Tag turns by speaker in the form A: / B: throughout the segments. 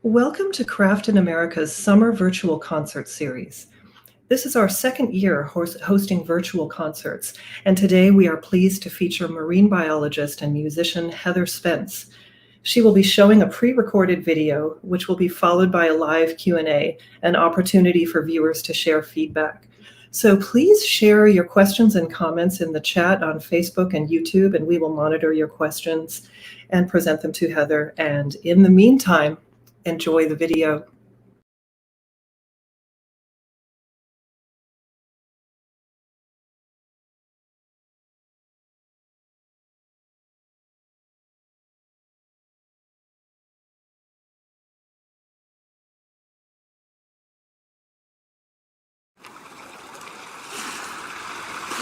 A: Welcome to Craft in America's Summer Virtual Concert Series. This is our second year hosting virtual concerts, and today we are pleased to feature marine biologist and musician Heather Spence. She will be showing a pre-recorded video, which will be followed by a live Q&A, an opportunity for viewers to share feedback. So please share your questions and comments in the chat on Facebook and YouTube, and we will monitor your questions and present them to Heather. And in the meantime, enjoy the video.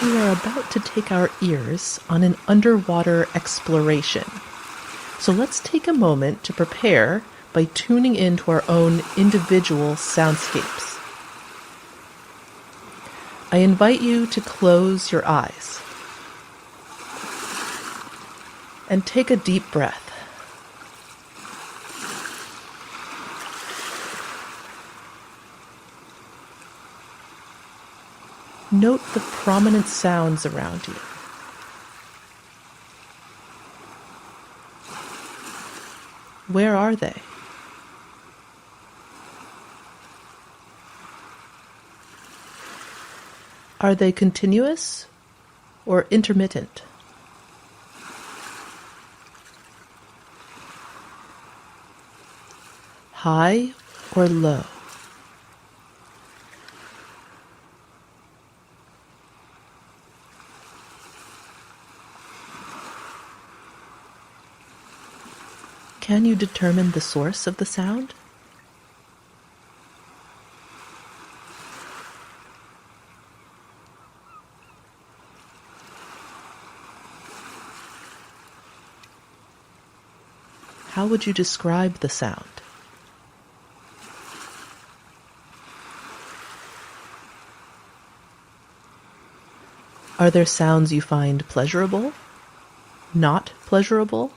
B: We are about to take our ears on an underwater exploration. So let's take a moment to prepare by tuning into our own individual soundscapes. I invite you to close your eyes and take a deep breath. Note the prominent sounds around you. Where are they? Are they continuous or intermittent? High or low? Can you determine the source of the sound? How would you describe the sound? Are there sounds you find pleasurable? Not pleasurable?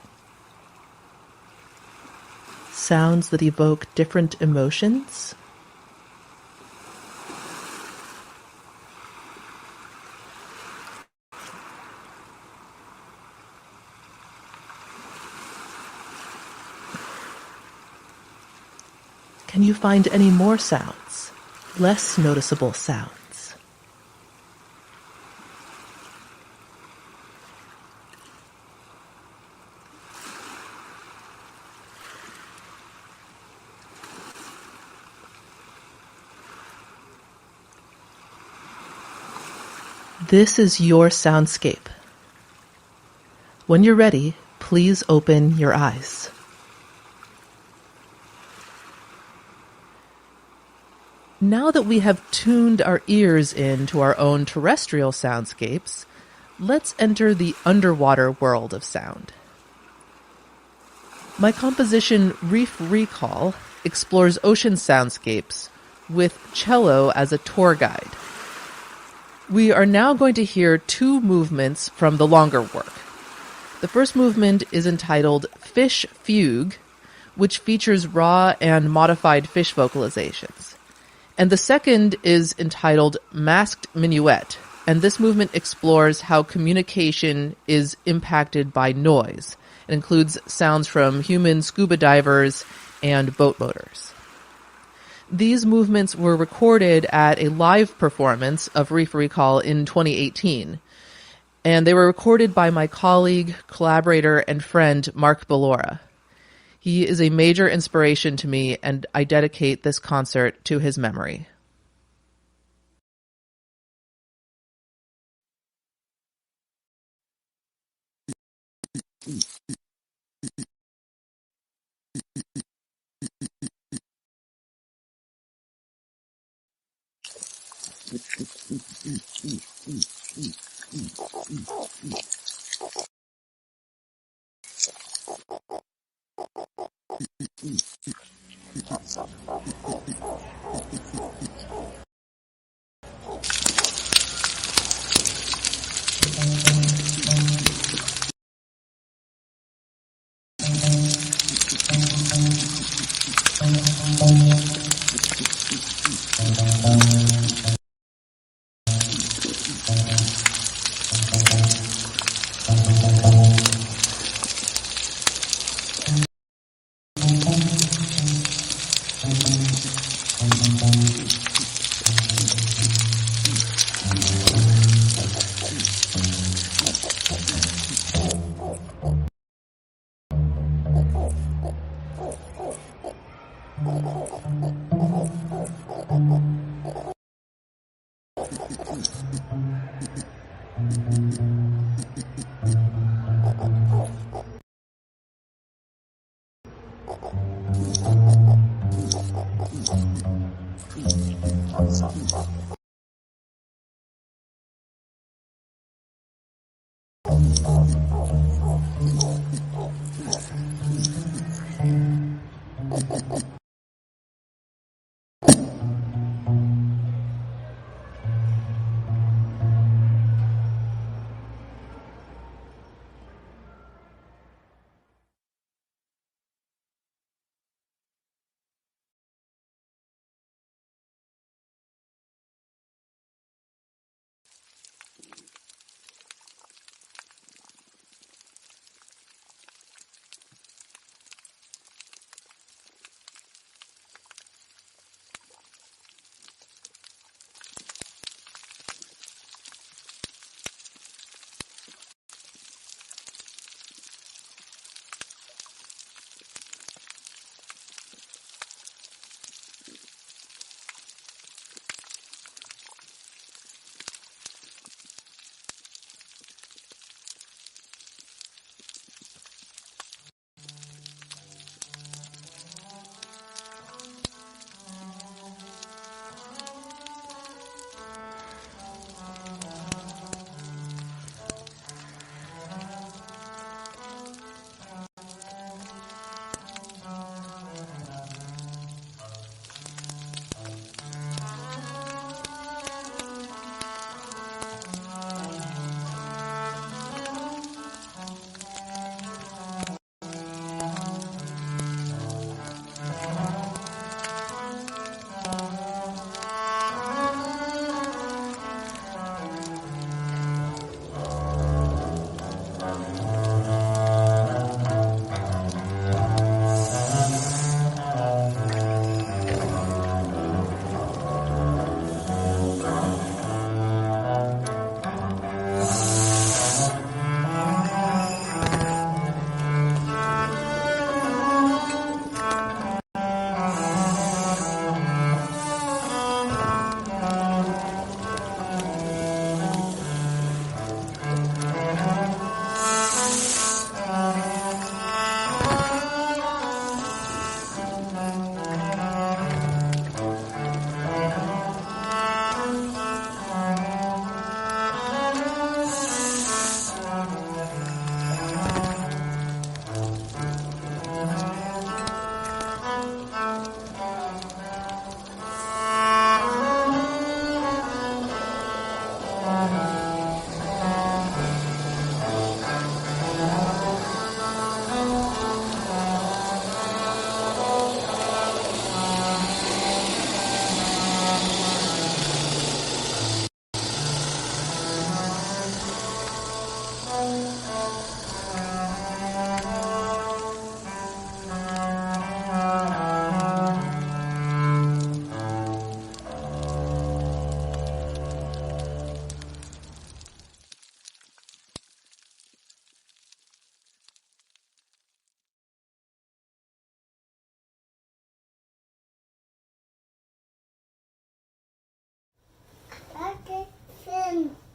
B: Sounds that evoke different emotions? Can you find any more sounds? Less noticeable sounds? This is your soundscape. When you're ready, please open your eyes. Now that we have tuned our ears into our own terrestrial soundscapes, let's enter the underwater world of sound. My composition Reef Recall explores ocean soundscapes with cello as a tour guide. We are now going to hear two movements from the longer work. The first movement is entitled Fish Fugue, which features raw and modified fish vocalizations. And the second is entitled Masked Minuet, and this movement explores how communication is impacted by noise. It includes sounds from human scuba divers and boat motors. These movements were recorded at a live performance of Reef Recall in 2018, and they were recorded by my colleague, collaborator, and friend, Mark Ballora. He is a major inspiration to me, and I dedicate this concert to his memory.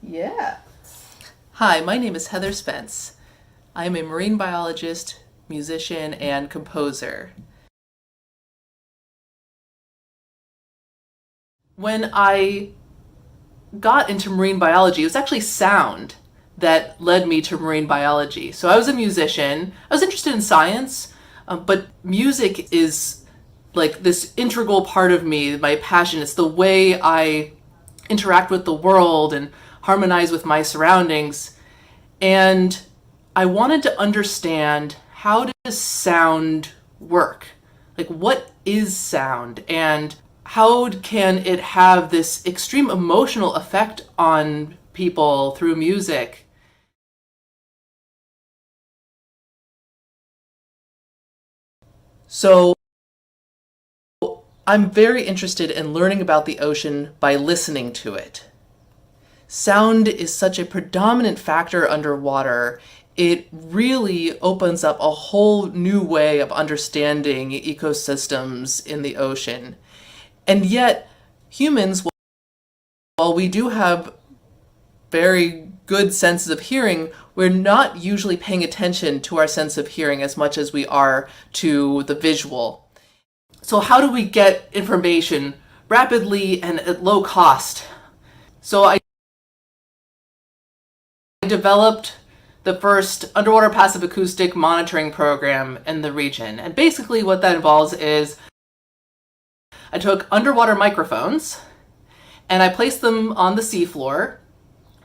B: Yeah. Hi, my name is Heather Spence. I am a marine biologist, musician, and composer. When I got into marine biology, it was actually sound that led me to marine biology. So I was a musician. I was interested in science, but music is like this integral part of me, my passion. It's the way I interact with the world and harmonize with my surroundings. And I wanted to understand, how does sound work? Like, what is sound? And how can it have this extreme emotional effect on people through music? So I'm very interested in learning about the ocean by listening to it. Sound is such a predominant factor underwater. It really opens up a whole new way of understanding ecosystems in the ocean. And yet, humans, while we do have very good senses of hearing, we're not usually paying attention to our sense of hearing as much as we are to the visual. So how do we get information rapidly and at low cost. So I developed the first underwater passive acoustic monitoring program in the region. And basically what that involves is I took underwater microphones and I placed them on the seafloor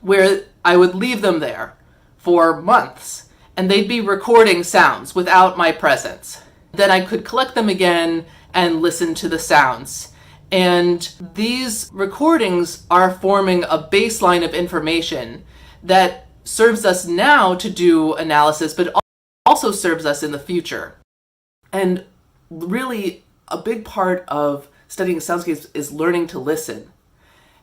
B: where I would leave them there for months, and they'd be recording sounds without my presence. Then I could collect them again and listen to the sounds. And these recordings are forming a baseline of information that serves us now to do analysis, but also serves us in the future. And really, a big part of studying soundscapes is learning to listen.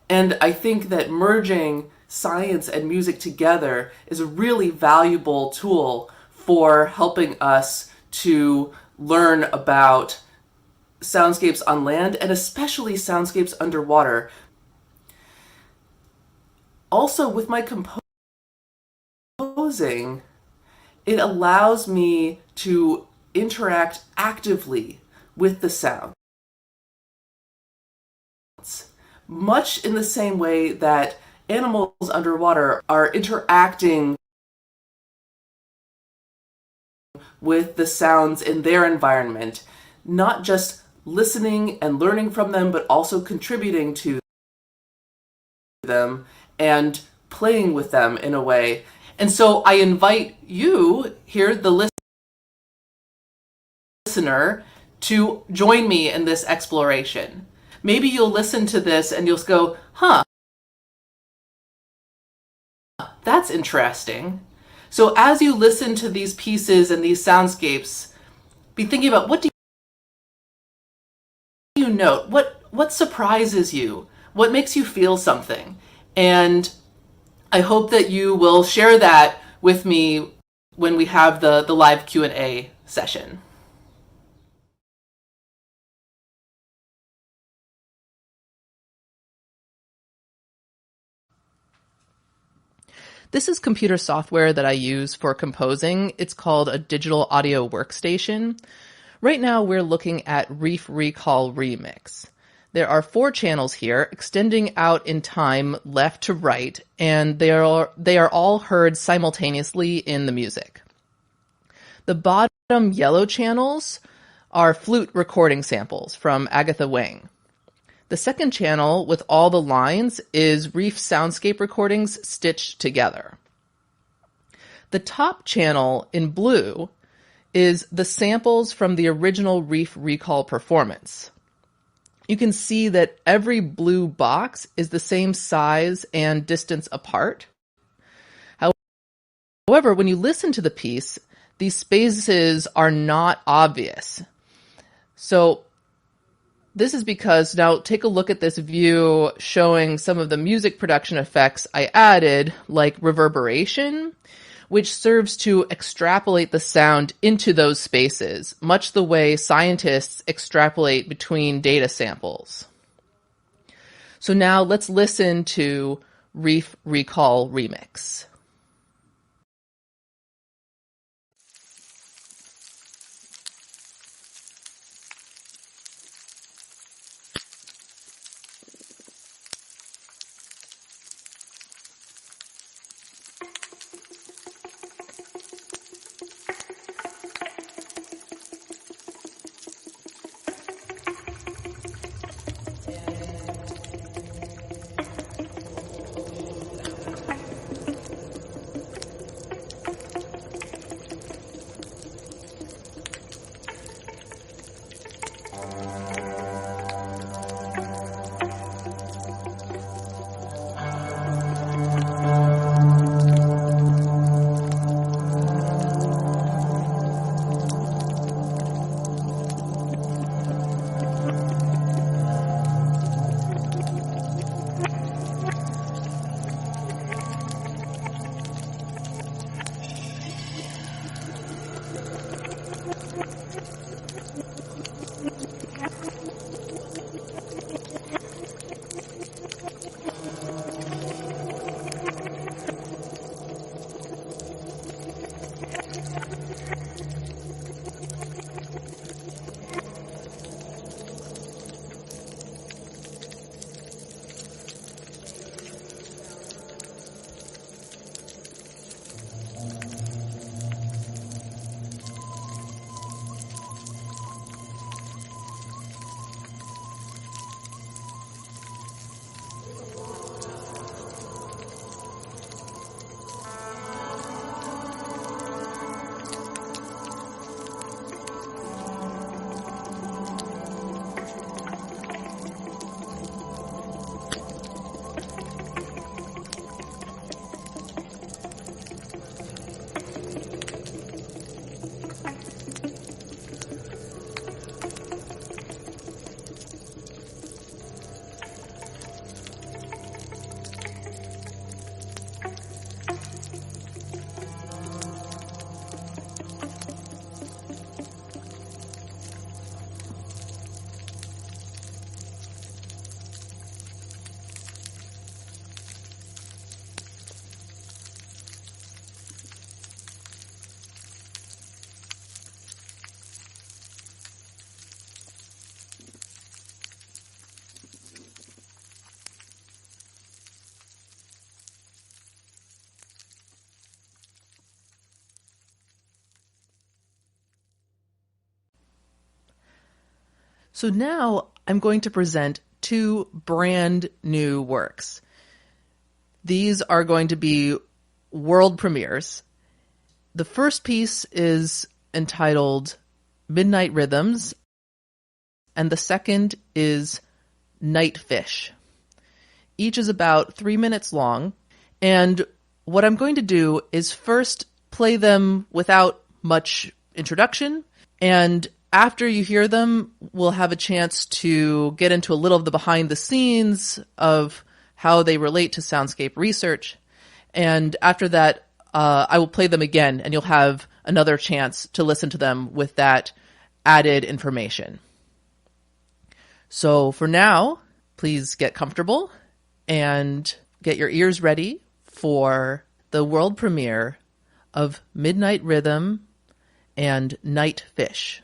B: And I think that merging science and music together is a really valuable tool for helping us to learn about soundscapes on land and especially soundscapes underwater. Also, with my composing, it allows me to interact actively with the sounds, much in the same way that animals underwater are interacting with the sounds in their environment, not just listening and learning from them, but also contributing to them and playing with them in a way. And so I invite you here, the listener, to join me in this exploration. Maybe you'll listen to this and you'll go, huh, that's interesting. So as you listen to these pieces and these soundscapes, be thinking about, what do you note? What surprises you? What makes you feel something? And I hope that you will share that with me when we have the live Q&A session. This is computer software that I use for composing. It's called a digital audio workstation. Right now we're looking at Reef Recall Remix. There are 4 channels here, extending out in time left to right, and they are all heard simultaneously in the music. The bottom yellow channels are flute recording samples from Agatha. The second channel with all the lines is Reef soundscape recordings stitched together. The top channel in blue is the samples from the original Reef Recall performance. You can see that every blue box is the same size and distance apart. However, when you listen to the piece, these spaces are not obvious. So this is because, now take a look at this view showing some of the music production effects I added, like reverberation, which serves to extrapolate the sound into those spaces, much the way scientists extrapolate between data samples. So now let's listen to Reef Recall Remix. So now I'm going to present two brand new works. These are going to be world premieres. The first piece is entitled Midnight Rhythms, and the second is Night Fish. Each is about 3 minutes long, and what I'm going to do is first play them without much introduction, and after you hear them, we'll have a chance to get into a little of the behind the scenes of how they relate to soundscape research. And after that, I will play them again, and you'll have another chance to listen to them with that added information. So for now, please get comfortable and get your ears ready for the world premiere of Midnight Rhythm and Night Fish.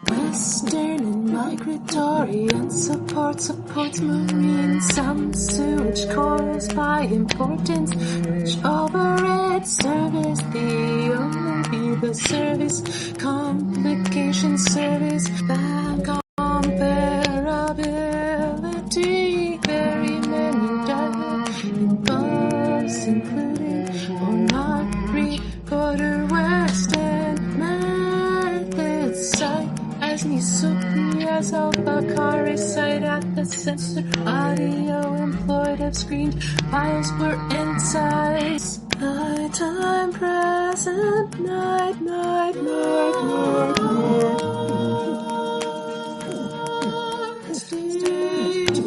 C: Western and migratory and supports marine, some sue which chorus by importance, which over its service, the only the service, complication service, that comparability, very many involves including or not recorder western methods, site as Misuki as alpha car site at the sensor, audio employed of screened files were insights. Nighttime, present, night, night, night, night, night. Stage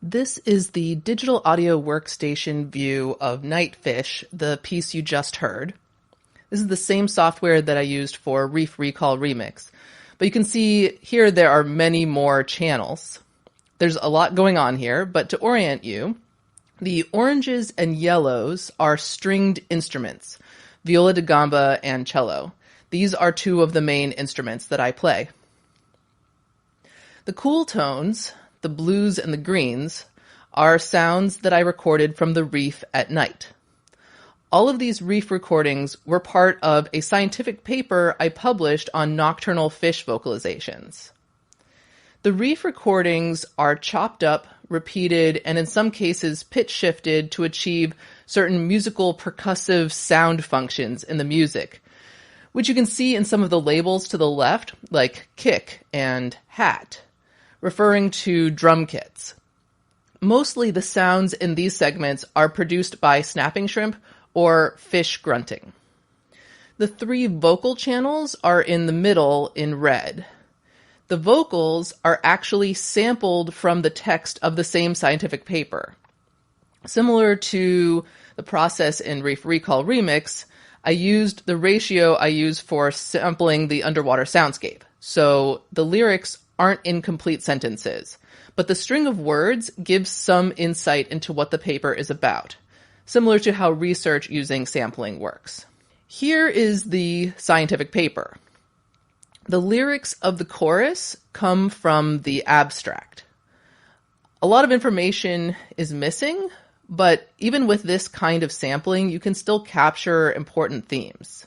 B: This is the digital audio workstation view of Nightfish, the piece you just heard. This is the same software that I used for Reef Recall Remix. But you can see here there are many more channels. There's a lot going on here, but to orient you, the oranges and yellows are stringed instruments, viola da gamba and cello. These are two of the main instruments that I play. The cool tones, the blues and the greens, are sounds that I recorded from the reef at night. All of these reef recordings were part of a scientific paper I published on nocturnal fish vocalizations. The reef recordings are chopped up, repeated, and in some cases pitch shifted to achieve certain musical percussive sound functions in the music, which you can see in some of the labels to the left, like kick and hat, referring to drum kits. Mostly the sounds in these segments are produced by snapping shrimp or fish grunting. The three vocal channels are in the middle in red. The vocals are actually sampled from the text of the same scientific paper. Similar to the process in Reef Recall Remix, I used the ratio I use for sampling the underwater soundscape. So the lyrics aren't incomplete sentences, but the string of words gives some insight into what the paper is about, similar to how research using sampling works. Here is the scientific paper. The lyrics of the chorus come from the abstract. A lot of information is missing, but even with this kind of sampling, you can still capture important themes.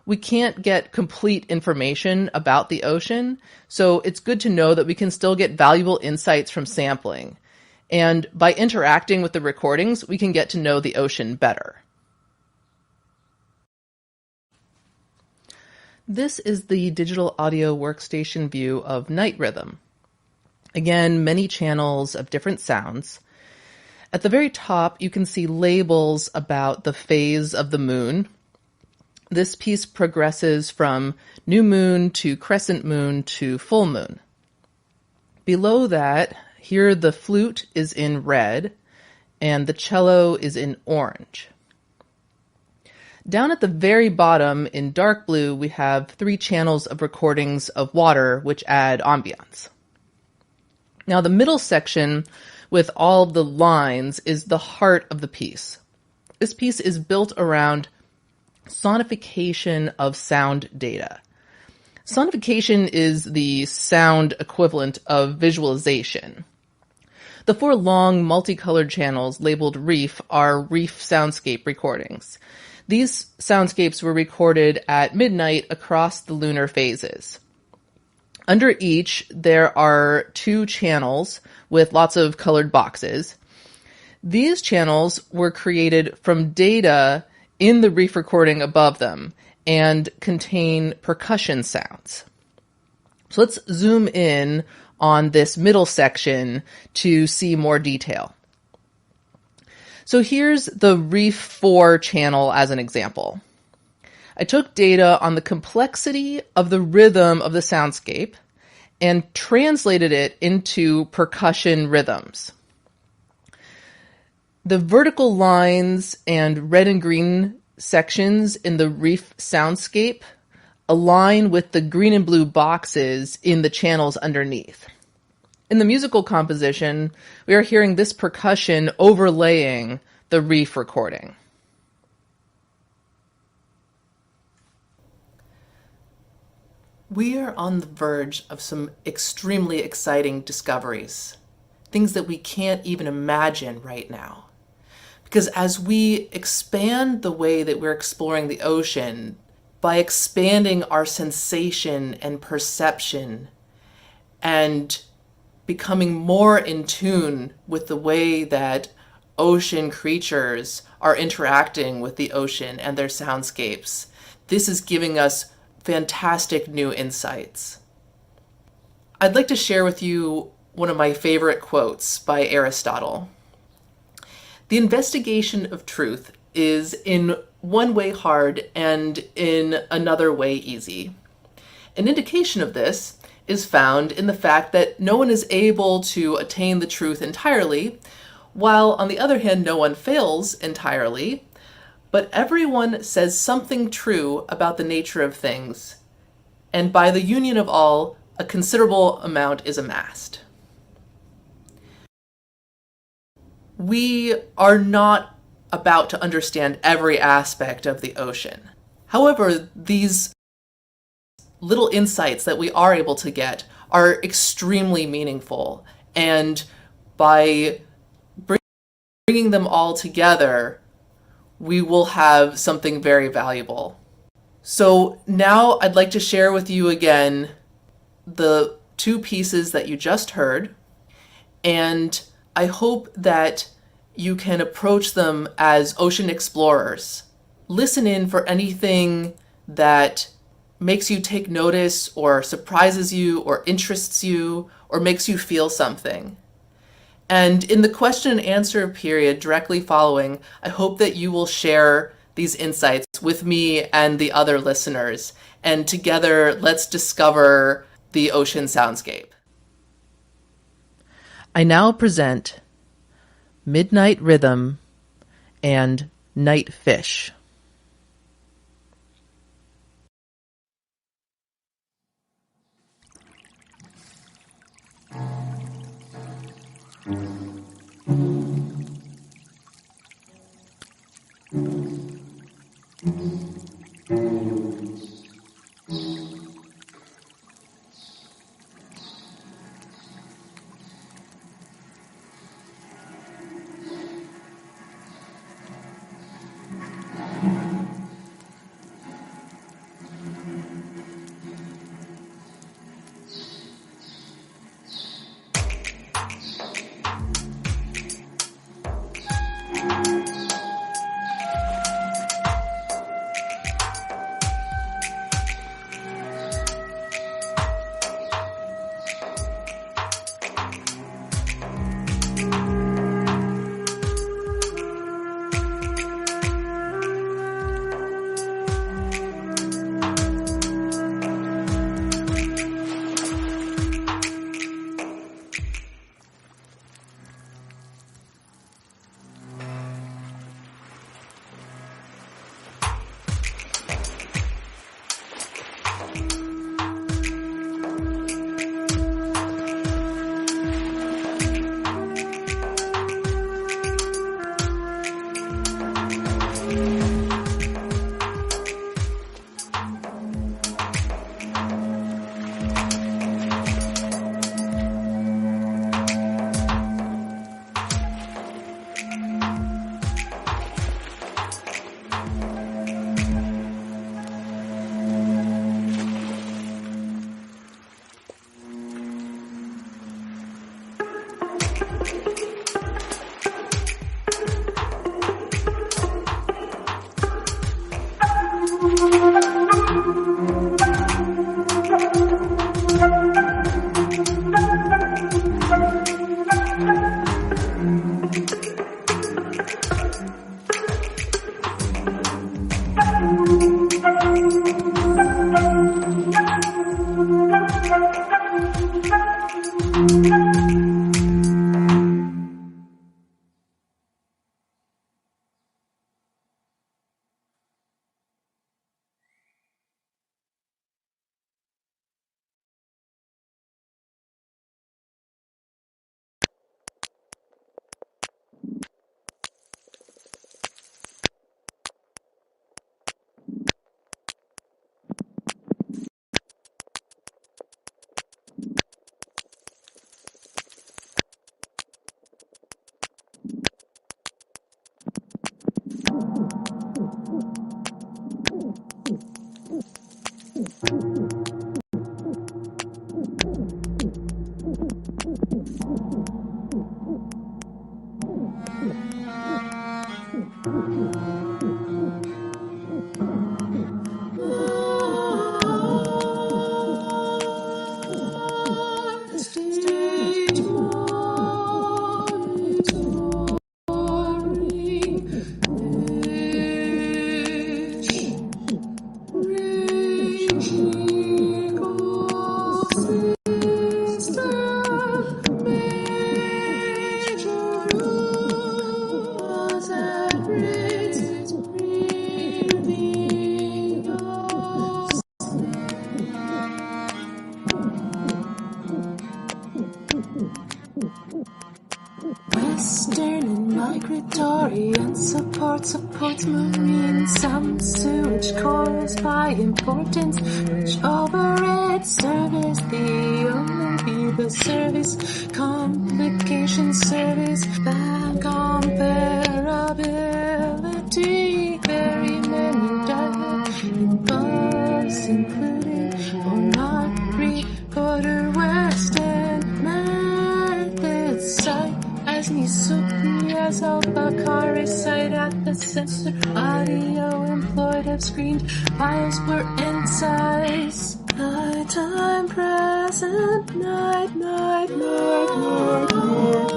B: We can't get complete information about the ocean, so it's good to know that we can still get valuable insights from sampling. And by interacting with the recordings, we can get to know the ocean better. This is the digital audio workstation view of Night Rhythm. Again, many channels of different sounds. At the very top, you can see labels about the phase of the moon. This piece progresses from new moon to crescent moon to full moon. Below that, here the flute is in red and the cello is in orange. Down at the very bottom in dark blue, we have 3 channels of recordings of water, which add ambiance. Now, the middle section with all of the lines is the heart of the piece. This piece is built around sonification of sound data. Sonification is the sound equivalent of visualization. The 4 long multicolored channels labeled Reef are Reef soundscape recordings. These soundscapes were recorded at midnight across the lunar phases. Under each, there are 2 channels with lots of colored boxes. These channels were created from data in the Reef recording above them and contain percussion sounds. So let's zoom in on this middle section to see more detail. So here's the Reef 4 channel as an example. I took data on the complexity of the rhythm of the soundscape and translated it into percussion rhythms. The vertical lines and red and green sections in the Reef soundscape align with the green and blue boxes in the channels underneath. In the musical composition, we are hearing this percussion overlaying the Reef recording. We are on the verge of some extremely exciting discoveries, things that we can't even imagine right now. Because as we expand the way that we're exploring the ocean, by expanding our sensation and perception and becoming more in tune with the way that ocean creatures are interacting with the ocean and their soundscapes, this is giving us fantastic new insights. I'd like to share with you one of my favorite quotes by Aristotle. The investigation of truth is in one way hard and in another way easy. An indication of this is found in the fact that no one is able to attain the truth entirely, while on the other hand, no one fails entirely, but everyone says something true about the nature of things, and by the union of all, a considerable amount is amassed. We are not about to understand every aspect of the ocean. However, these little insights that we are able to get are extremely meaningful, and by bringing them all together, we will have something very valuable. So now I'd like to share with you again the 2 pieces that you just heard, and I hope that you can approach them as ocean explorers. Listen in for anything that makes you take notice or surprises you or interests you or makes you feel something. And in the question and answer period directly following, I hope that you will share these insights with me and the other listeners. And together, let's discover the ocean soundscape. I now present Midnight Rhythm and Night Fish.
C: Western and migratory and supports marine. Some sewage coils by importance, which override service. The only be the service, complication service, bad comparability. Very many involves, including or not three-quarter Western methods. Site as Misuki as Al-Bakari site at the sensor. Audio employed have screened files were incised. Nighttime present, night, night, night, night, night.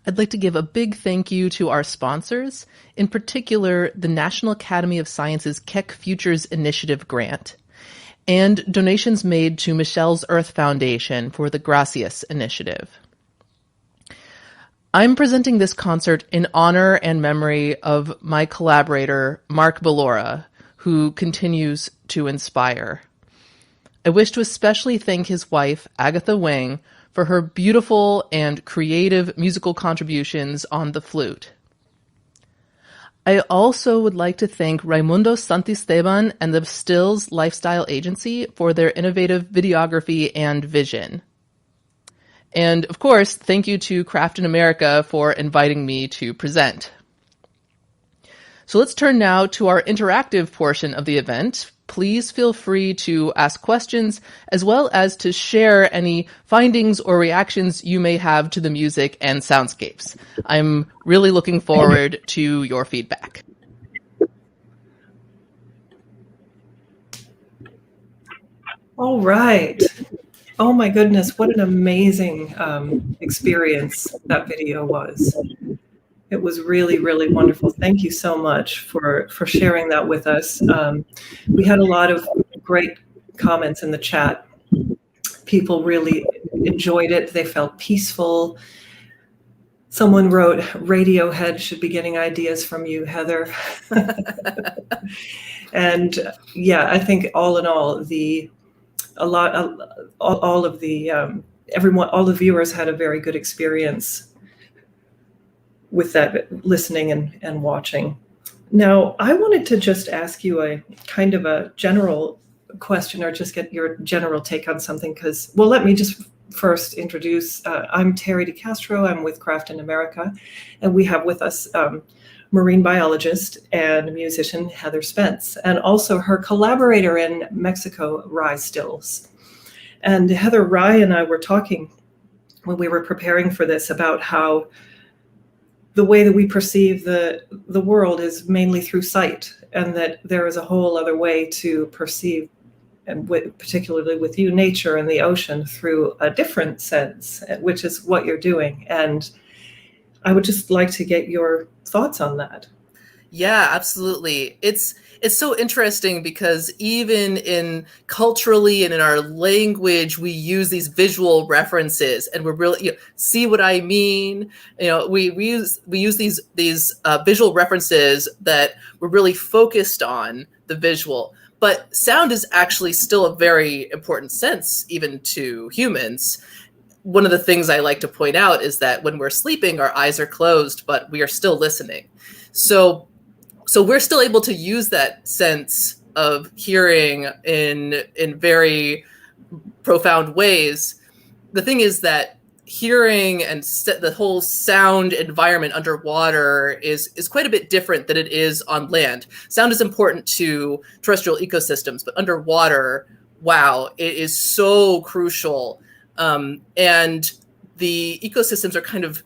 B: I'd like to give a big thank you to our sponsors, in particular the National Academy of Sciences Keck Futures Initiative grant, and donations made to Michelle's Earth Foundation for the Gracias Initiative. I'm presenting this concert in honor and memory of my collaborator, Mark Ballora, who continues to inspire. I wish to especially thank his wife, Agatha Wang, for her beautiful and creative musical contributions on the flute. I also would like to thank Raimundo Santisteban and the SFILLS Lifestyle Agency for their innovative videography and vision. And of course, thank you to Craft in America for inviting me to present. So let's turn now to our interactive portion of the event. Please feel free to ask questions as well as to share any findings or reactions you may have to the music and soundscapes. I'm really looking forward to your feedback.
A: All right. Oh my goodness, what an amazing experience that video was. It was really, really wonderful. Thank you so much for sharing that with us. We had a lot of great comments in the chat. People really enjoyed it. They felt peaceful. Someone wrote, Radiohead should be getting ideas from you, Heather. And yeah, I think all in all, all of the viewers had a very good experience with that, listening and watching. Now, I wanted to just ask you a kind of a general question, or just get your general take on something, because, well, let me just first introduce, I'm Terry DeCastro, I'm with Craft in America, and we have with us marine biologist and musician Heather Spence, and also her collaborator in Mexico, SFILLS. And Heather Rye and I were talking when we were preparing for this about how the way that we perceive the world is mainly through sight, and that there is a whole other way to perceive, and particularly with you, nature and the ocean through a different sense, which is what you're doing. And I would just like to get your thoughts on that.
B: Yeah, absolutely. It's so interesting because even in culturally and in our language, we use these visual references, and we're really, see what I mean. We use these visual references that we're really focused on the visual. But sound is actually still a very important sense, even to humans. One of the things I like to point out is that when we're sleeping, our eyes are closed, but we are still listening. So we're still able to use that sense of hearing in very profound ways. The thing is that hearing and the whole sound environment underwater is quite a bit different than it is on land. Sound is important to terrestrial ecosystems, but underwater, wow, it is so crucial. And the ecosystems are kind of,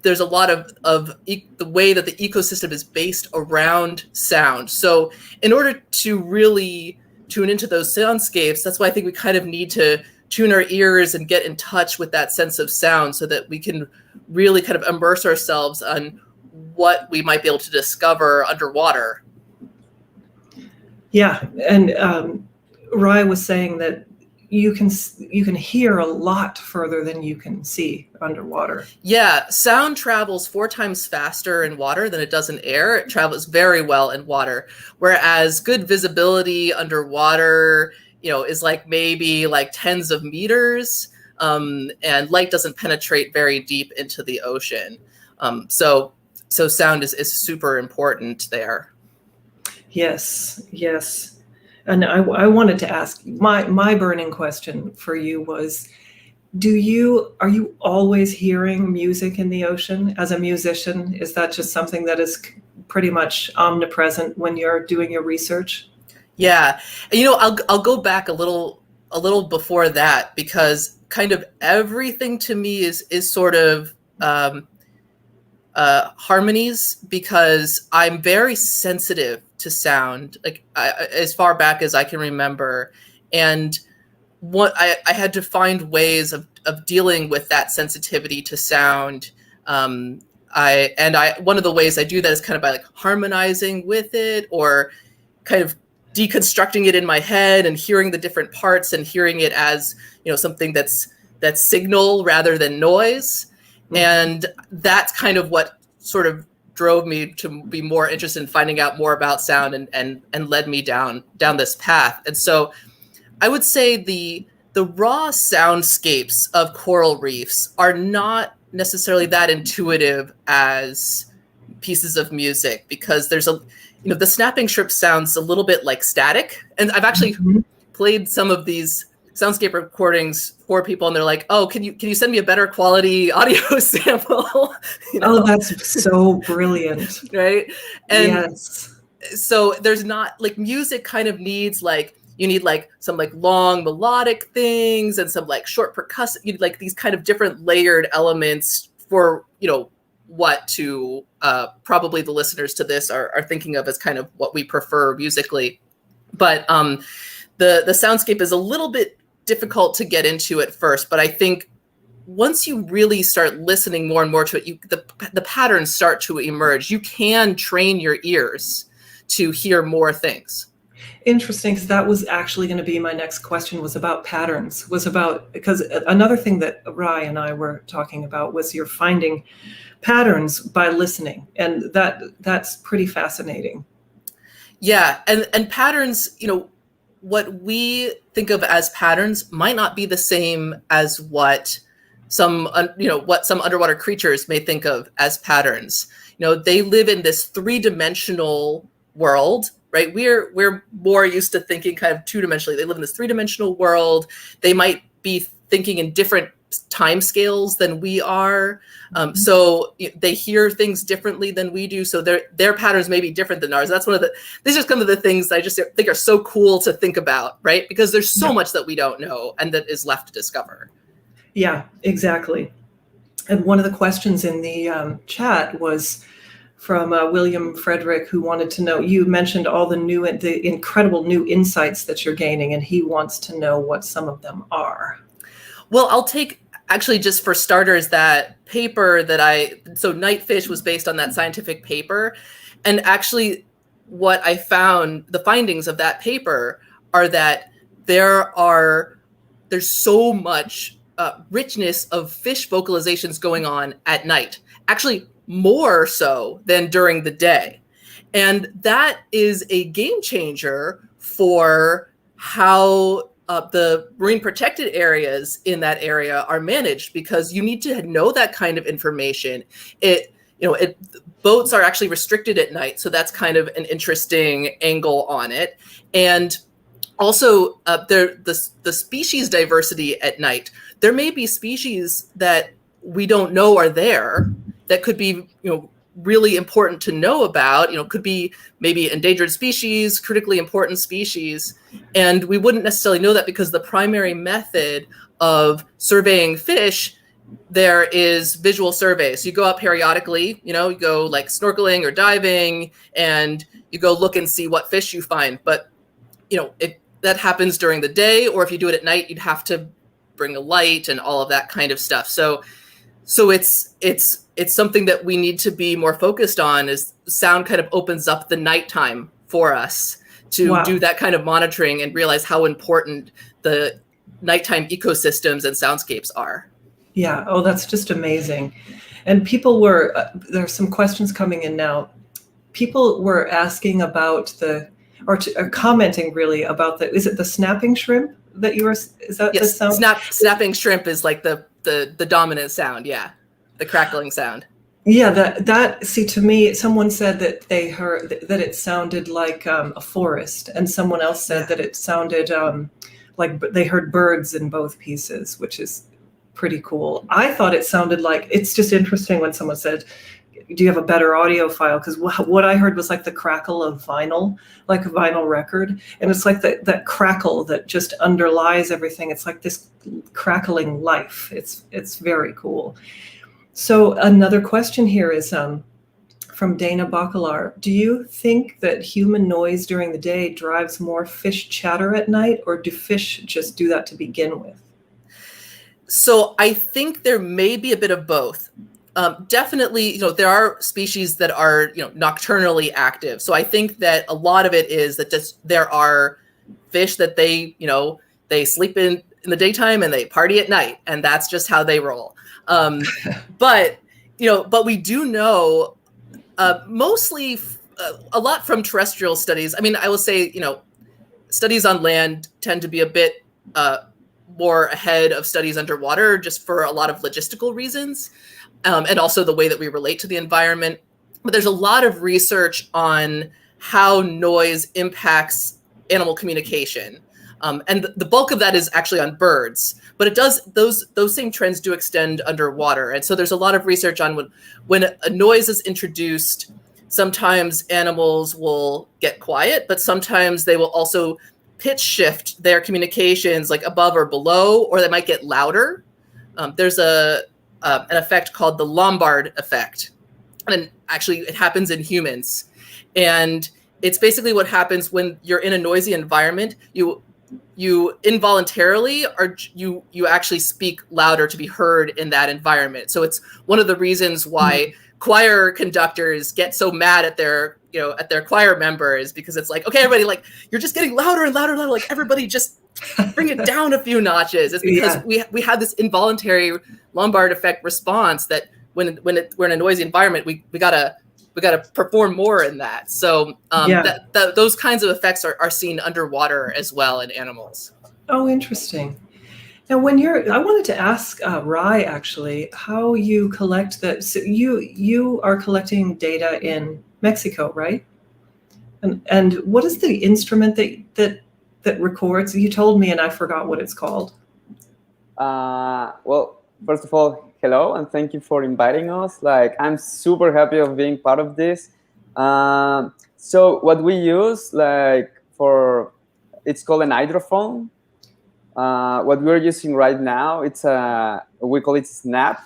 B: there's a lot of the way that the ecosystem is based around sound. So in order to really tune into those soundscapes, that's why I think we kind of need to tune our ears and get in touch with that sense of sound so that we can really kind of immerse ourselves on what we might be able to discover underwater.
A: Yeah, and Rye was saying that you can hear a lot further than you can see underwater.
B: Yeah, sound travels 4 times faster in water than it does in air. It travels very well in water, whereas good visibility underwater, is like maybe like tens of meters, and light doesn't penetrate very deep into the ocean. So sound is super important there.
A: Yes. And I wanted to ask, my burning question for you was, are you always hearing music in the ocean as a musician? Is that just something that is pretty much omnipresent when you're doing your research?
B: Yeah. I'll go back a little before that, because kind of everything to me is sort of harmonies, because I'm very sensitive to sound, like as far back as I can remember. And what I had to find ways of dealing with that sensitivity to sound. One of the ways I do that is kind of by like harmonizing with it, or kind of deconstructing it in my head and hearing the different parts and hearing it as, something that's signal rather than noise. Mm-hmm. And that's kind of what sort of drove me to be more interested in finding out more about sound and led me down this path. And so I would say the raw soundscapes of coral reefs are not necessarily that intuitive as pieces of music, because there's the snapping shrimp sounds a little bit like static. And I've actually played some of these soundscape recordings for people, and they're like, "Oh, can you send me a better quality audio sample?"
A: Oh, that's so brilliant.
B: Right? And
A: yes.
B: So there's not, like, music kind of needs, like, you need like some like long melodic things and some like short percussive, you need like these kind of different layered elements for, what to probably the listeners to this are thinking of as kind of what we prefer musically. But the soundscape is a little bit difficult to get into at first, but I think once you really start listening more and more to it, the patterns start to emerge. You can train your ears to hear more things.
A: Interesting, because that was actually going to be my next question, was about patterns, because another thing that Rye and I were talking about was you're finding patterns by listening, and that's pretty fascinating. Yeah,
B: and patterns, what we think of as patterns might not be the same as what some underwater creatures may think of as patterns. They live in this 3-dimensional world, right? We're more used to thinking kind of 2-dimensionally. They live in this 3-dimensional world. They might be thinking in different
D: time scales than we are. So they hear things differently than we do. So their patterns may be different than ours. That's these are some of the things I just think are so cool to think about, right? Because there's so much that we don't know and that is left to discover. Yeah,
A: exactly. And one of the questions in the chat was from William Frederick, who wanted to know, you mentioned all the incredible new insights that you're gaining, and he wants to know what some of them are.
D: Well, I'll take, actually, just for starters, that paper so Nightfish was based on that scientific paper. And actually what I found, the findings of that paper are that there's so much richness of fish vocalizations going on at night, actually more so than during the day. And that is a game changer for how the marine protected areas in that area are managed, because you need to know that kind of information. Boats are actually restricted at night, so that's kind of an interesting angle on it. And also, the species diversity at night. There may be species that we don't know are there that could be, really important to know about. Could be maybe endangered species, critically important species, and we wouldn't necessarily know that because the primary method of surveying fish there is visual surveys. So you go out periodically, you go like snorkeling or diving, and you go look and see what fish you find. But if that happens during the day, or if you do it at night, you'd have to bring a light and all of that kind of stuff. So it's something that we need to be more focused on, is sound kind of opens up the nighttime for us to do that kind of monitoring and realize how important the nighttime ecosystems and soundscapes are.
A: Yeah. Oh, that's just amazing. And people were, there's some questions coming in now. People were asking about or commenting really about is it the snapping shrimp that is that
D: yes,
A: the sound?
D: Snapping shrimp is like the dominant sound. Yeah. The crackling sound.
A: Yeah, see, to me, someone said that they heard that it sounded like a forest, and someone else said that it sounded like they heard birds in both pieces, which is pretty cool. I thought it sounded like, it's just interesting when someone said, do you have a better audio file? Because what I heard was like the crackle of vinyl, like a vinyl record. And it's like that crackle that just underlies everything. It's like this crackling life. It's very cool. So another question here is from Dana Bacalar. Do you think that human noise during the day drives more fish chatter at night, or do fish just do that to begin with?
D: So I think there may be a bit of both. Definitely, there are species that are, nocturnally active. So I think that a lot of it is that just there are fish that they sleep in the daytime and they party at night, and that's just how they roll. But we do know mostly a lot from terrestrial studies. I mean, I will say, studies on land tend to be a bit more ahead of studies underwater, just for a lot of logistical reasons, and also the way that we relate to the environment. But there's a lot of research on how noise impacts animal communication. And the bulk of that is actually on birds, but it does, those same trends do extend underwater. And so there's a lot of research on when a noise is introduced, sometimes animals will get quiet, but sometimes they will also pitch shift their communications like above or below, or they might get louder. There's an effect called the Lombard effect. And actually it happens in humans. And it's basically what happens when you're in a noisy environment. You involuntarily you actually speak louder to be heard in that environment. So it's one of the reasons why choir conductors get so mad at their choir members, because it's like, okay, everybody, like, you're just getting louder and louder and louder, like, everybody just bring it down a few notches. It's because we had this involuntary Lombard effect response that when we're in a noisy environment, we gotta perform more in that. So those kinds of effects are seen underwater as well in animals.
A: Oh, interesting. Now, I wanted to ask Rai, actually, how you collect that. So you are collecting data in Mexico, right? And what is the instrument that records? You told me, and I forgot what it's called.
E: Well, first of all, hello, and thank you for inviting us. Like, I'm super happy of being part of this. So what we use, like, it's called an hydrophone. What we're using right now, we call it Snap,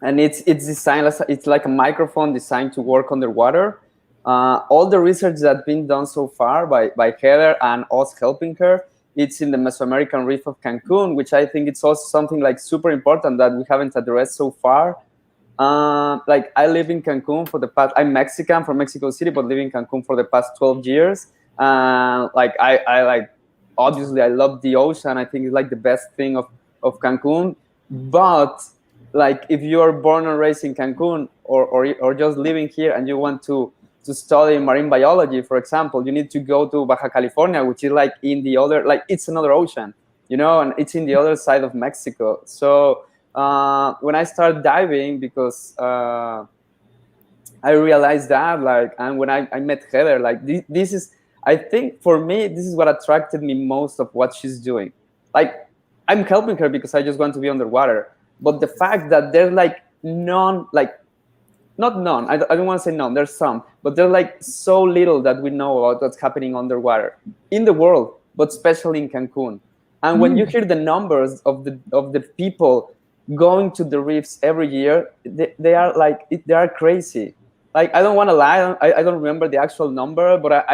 E: and it's designed it's like a microphone designed to work underwater. All the research that's been done so far by Heather and us helping her, it's in the Mesoamerican Reef of Cancun, which I think it's also something like super important that we haven't addressed so far. Like, I live in Cancun I'm Mexican from Mexico City, but live in Cancun for the past 12 years. Like, I like, obviously I love the ocean. I think it's like the best thing of Cancun. But like, if you are born and raised in Cancun or just living here and you want to study marine biology, for example, you need to go to Baja California, which is like in the other, like, it's another ocean, you know, and it's in the other side of Mexico. So when I started diving, because I realized that, like, and when I met Heather, like, this is, I think for me, this is what attracted me most of what she's doing. Like, I'm helping her because I just want to be underwater. But the fact that there's like none, like, not none, I don't want to say none, there's some, but there's like so little that we know about what's happening underwater in the world, but especially in Cancun. And when you hear the numbers of the people going to the reefs every year, they are like, they are crazy. Like, I don't want to lie, I don't remember the actual number, but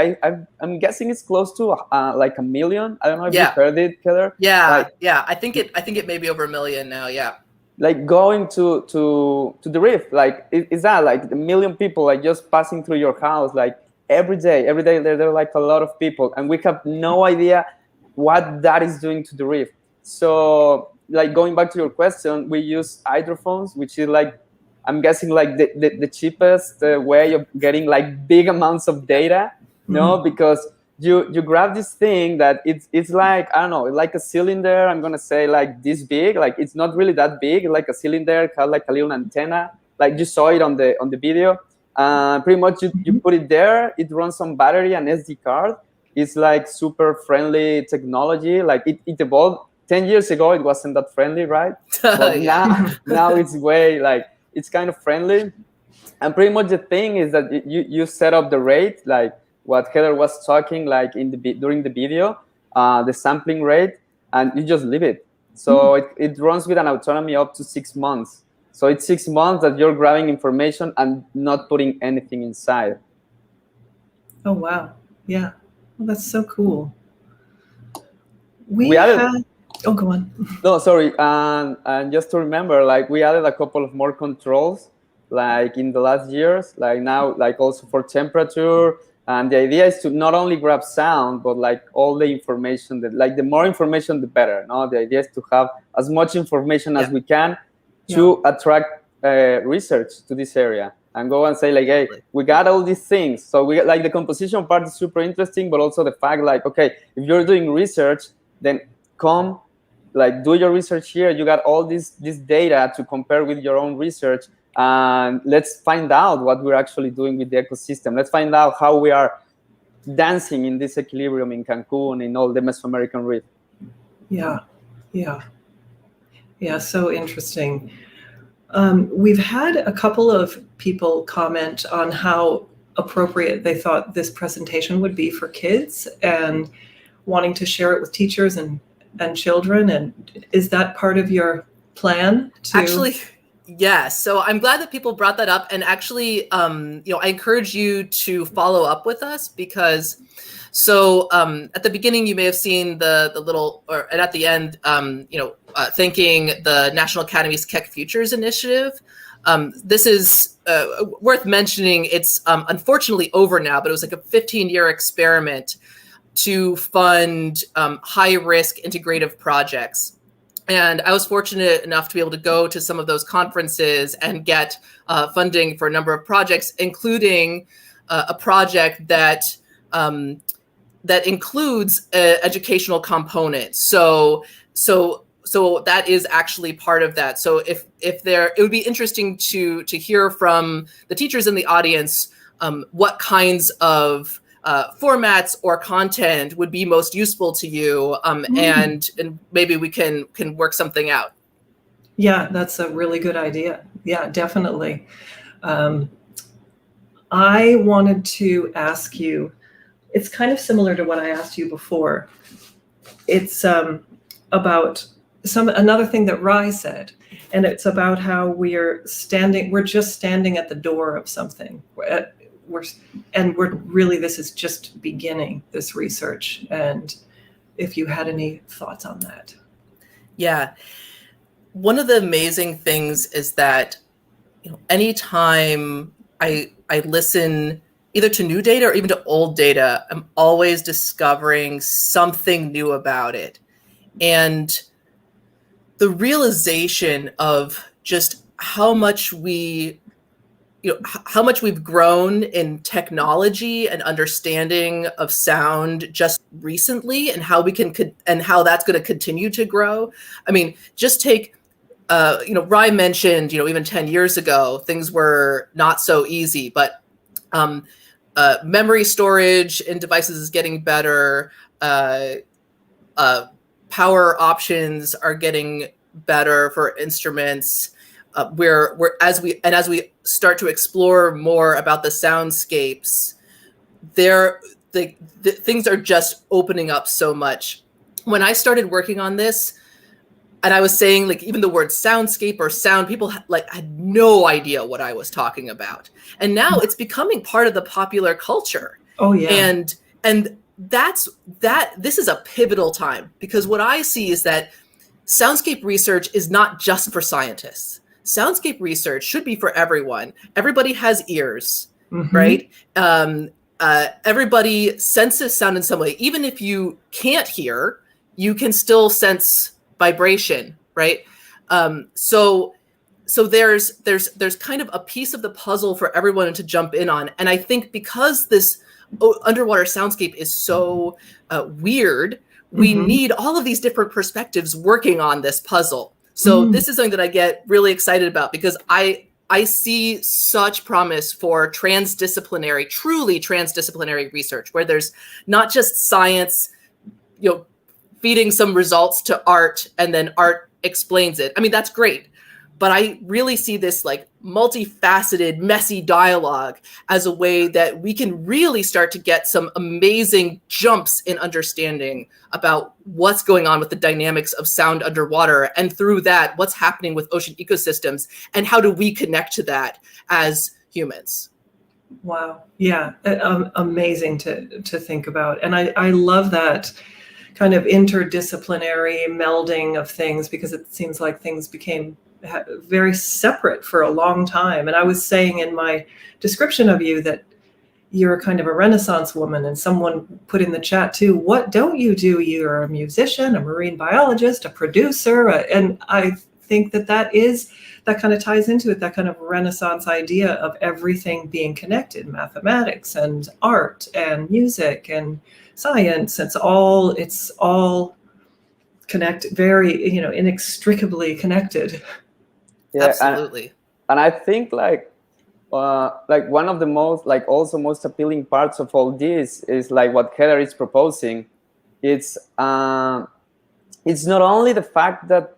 E: I'm guessing it's close to like 1 million. I don't know if you heard it, Heather.
D: Yeah,
E: like,
D: yeah. I think it may be over 1 million now. Yeah.
E: Like, going to the reef, like, is that like 1 million people, like, just passing through your house, like, every day there are like a lot of people, and we have no idea what that is doing to the reef. So, like, going back to your question, we use hydrophones, which is like, I'm guessing, like the cheapest way of getting like big amounts of data, no? Because you grab this thing that it's like, I don't know, like a cylinder. I'm gonna say like this big. Like, it's not really that big. Like a cylinder, it has like a little antenna. Like, you saw it on the video. Pretty much you put it there. It runs on battery and SD card. It's like super friendly technology. Like, it evolved. 10 years ago, it wasn't that friendly, right? But now it's way, like, it's kind of friendly. And pretty much the thing is that you set up the rate, like what Heather was talking, like during the video, the sampling rate, and you just leave it. So it runs with an autonomy up to 6 months. So it's 6 months that you're grabbing information and not putting anything inside.
A: Oh, wow. Yeah. Well, that's so cool. Oh, go on.
E: No, sorry. And just to remember, like, we added a couple of more controls, like, in the last years, like now, like, also for temperature. And the idea is to not only grab sound, but like all the information that, like, the more information, the better. No, the idea is to have as much information as we can to attract research to this area and go and say, like, hey, we got all these things. So we like, the composition part is super interesting, but also the fact, like, okay, if you're doing research, then come, like, do your research here. You got all this data to compare with your own research, and let's find out what we're actually doing with the ecosystem. Let's find out how we are dancing in this equilibrium in Cancun, in all the Mesoamerican Reef.
A: Yeah, so interesting. We've had a couple of people comment on how appropriate they thought this presentation would be for kids, and wanting to share it with teachers and children. And is that part of your plan to
D: actually? Yes. So I'm glad that people brought that up. And actually, I encourage you to follow up with us, because at the beginning, you may have seen the little, and at the end, thanking the National Academy's Keck Futures Initiative. This is worth mentioning. It's unfortunately over now, but it was like a 15-year experiment to fund high-risk integrative projects. And I was fortunate enough to be able to go to some of those conferences and get funding for a number of projects, including a project that includes an educational component. So that is actually part of that. So it would be interesting to hear from the teachers in the audience what kinds of formats or content would be most useful to you, and maybe we can work something out.
A: Yeah, that's a really good idea. Yeah, definitely. I wanted to ask you, it's kind of similar to what I asked you before. It's about another thing that Rai said, and it's about how we're just standing at the door of something. We're really, this is just beginning, this research. And if you had any thoughts on that.
D: Yeah. One of the amazing things is that, anytime I listen either to new data or even to old data, I'm always discovering something new about it. And the realization of just how much we've grown in technology and understanding of sound just recently, and how how that's going to continue to grow. I mean, just take, Rai mentioned, even 10 years ago, things were not so easy, but memory storage in devices is getting better. Power options are getting better for instruments. As we start to explore more about the soundscapes, things are just opening up so much. When I started working on this, and I was saying, like, even the word soundscape or sound, people had no idea what I was talking about. And now it's becoming part of the popular culture.
A: Oh yeah.
D: And this is a pivotal time, because what I see is that soundscape research is not just for scientists. Soundscape research should be for everyone. Everybody has ears, right? Everybody senses sound in some way. Even if you can't hear, you can still sense vibration, right? So there's kind of a piece of the puzzle for everyone to jump in on. And I think because this underwater soundscape is so weird, we need all of these different perspectives working on this puzzle. So this is something that I get really excited about, because I see such promise for truly transdisciplinary research, where there's not just science, feeding some results to art and then art explains it. I mean, that's great. But I really see this like multifaceted, messy dialogue as a way that we can really start to get some amazing jumps in understanding about what's going on with the dynamics of sound underwater. And through that, what's happening with ocean ecosystems, and how do we connect to that as humans?
A: Wow. Yeah. Amazing to think about. And I love that kind of interdisciplinary melding of things, because it seems like things became very separate for a long time. And I was saying in my description of you that you're kind of a Renaissance woman, and someone put in the chat too, what don't you do? You're a musician, a marine biologist, a producer. And I think that kind of ties into it, that kind of Renaissance idea of everything being connected, mathematics and art and music and science. It's all connected, very, inextricably connected.
E: Yeah,
D: absolutely.
E: And I think like one of the most appealing parts of all this is like what Heather is proposing. It's not only the fact that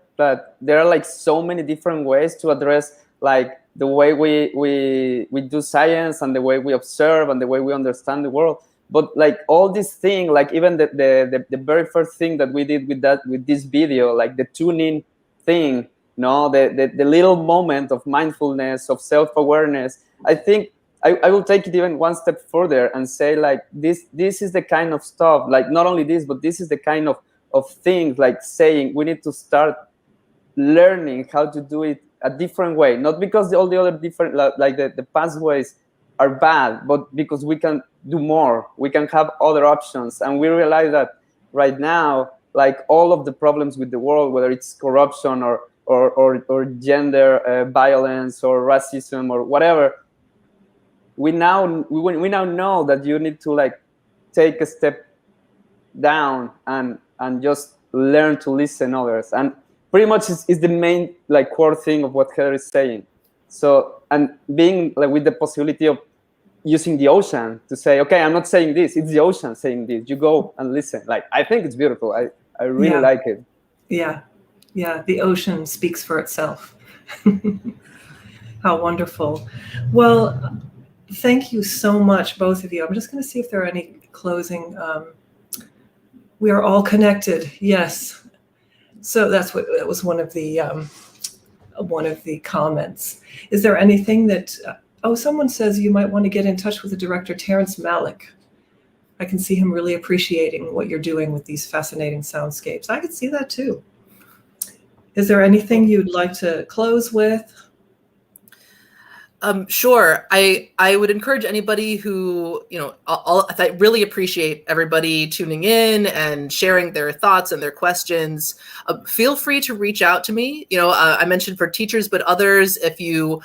E: there are like so many different ways to address like the way we do science and the way we observe and the way we understand the world, but like all this thing, like even the very first thing that we did with this video, like the tuning thing, the little moment of mindfulness, of self-awareness. I think I will take it even one step further and say like this is the kind of stuff, like not only this, but this is the kind of things, like saying we need to start learning how to do it a different way, not because all the other different like the pathways are bad, but because we can do more, we can have other options. And we realize that right now, like all of the problems with the world, whether it's corruption or gender violence or racism or whatever, we now know that you need to like take a step down and just learn to listen others. And pretty much is the main like core thing of what Heather is saying. So, and being like with the possibility of using the ocean to say, okay, I'm not saying this, it's the ocean saying this, you go and listen. Like, I think it's beautiful. I really like it.
A: Yeah. Yeah, the ocean speaks for itself. How wonderful. Well, thank you so much, both of you. I'm just going to see if there are any closing. We are all connected. Yes. So that was one of the comments. Is there anything that? Someone says you might want to get in touch with the director, Terrence Malick. I can see him really appreciating what you're doing with these fascinating soundscapes. I could see that too. Is there anything you'd like to close with?
D: Sure. I would encourage anybody who, I really appreciate everybody tuning in and sharing their thoughts and their questions. Feel free to reach out to me. I mentioned for teachers, but others, if you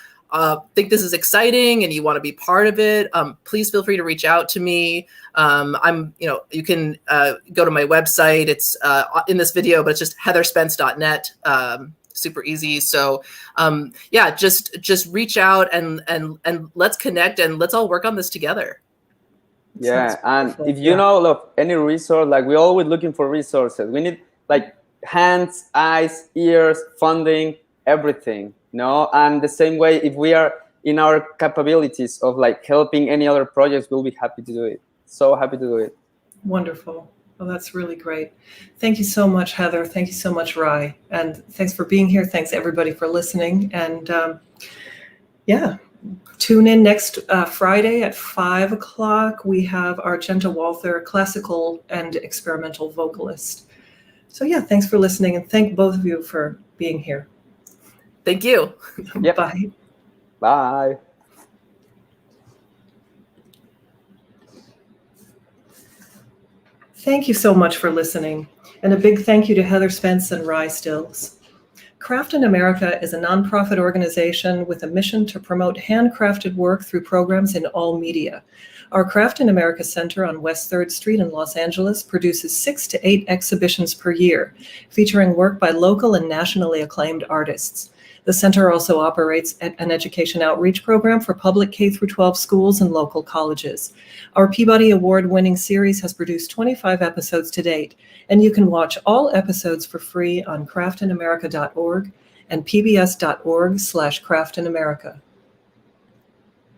D: think this is exciting and you want to be part of it, please feel free to reach out to me. You can go to my website. It's in this video, but it's just heatherspence.net. Super easy. So just reach out and let's connect and let's all work on this together.
E: Yeah, and if you know of any resource, like we're always looking for resources. We need like hands, eyes, ears, funding, everything. And the same way, if we are in our capabilities of like helping any other projects, we'll be happy to do it. So happy to do it.
A: Wonderful. Well, that's really great. Thank you so much, Heather. Thank you so much, Rai. And thanks for being here. Thanks, everybody, for listening. And tune in next Friday at 5 o'clock. We have Argenta Walther, classical and experimental vocalist. So thanks for listening. And thank both of you for being here.
D: Thank you.
E: Yep.
A: Bye.
E: Bye.
A: Thank you so much for listening, and a big thank you to Heather Spence and Rai Stills. Craft in America is a nonprofit organization with a mission to promote handcrafted work through programs in all media. Our Craft in America Center on West 3rd Street in Los Angeles produces 6 to 8 exhibitions per year, featuring work by local and nationally acclaimed artists. The center also operates an education outreach program for public K-12 schools and local colleges. Our Peabody Award-winning series has produced 25 episodes to date, and you can watch all episodes for free on craftinamerica.org and pbs.org/craftinamerica.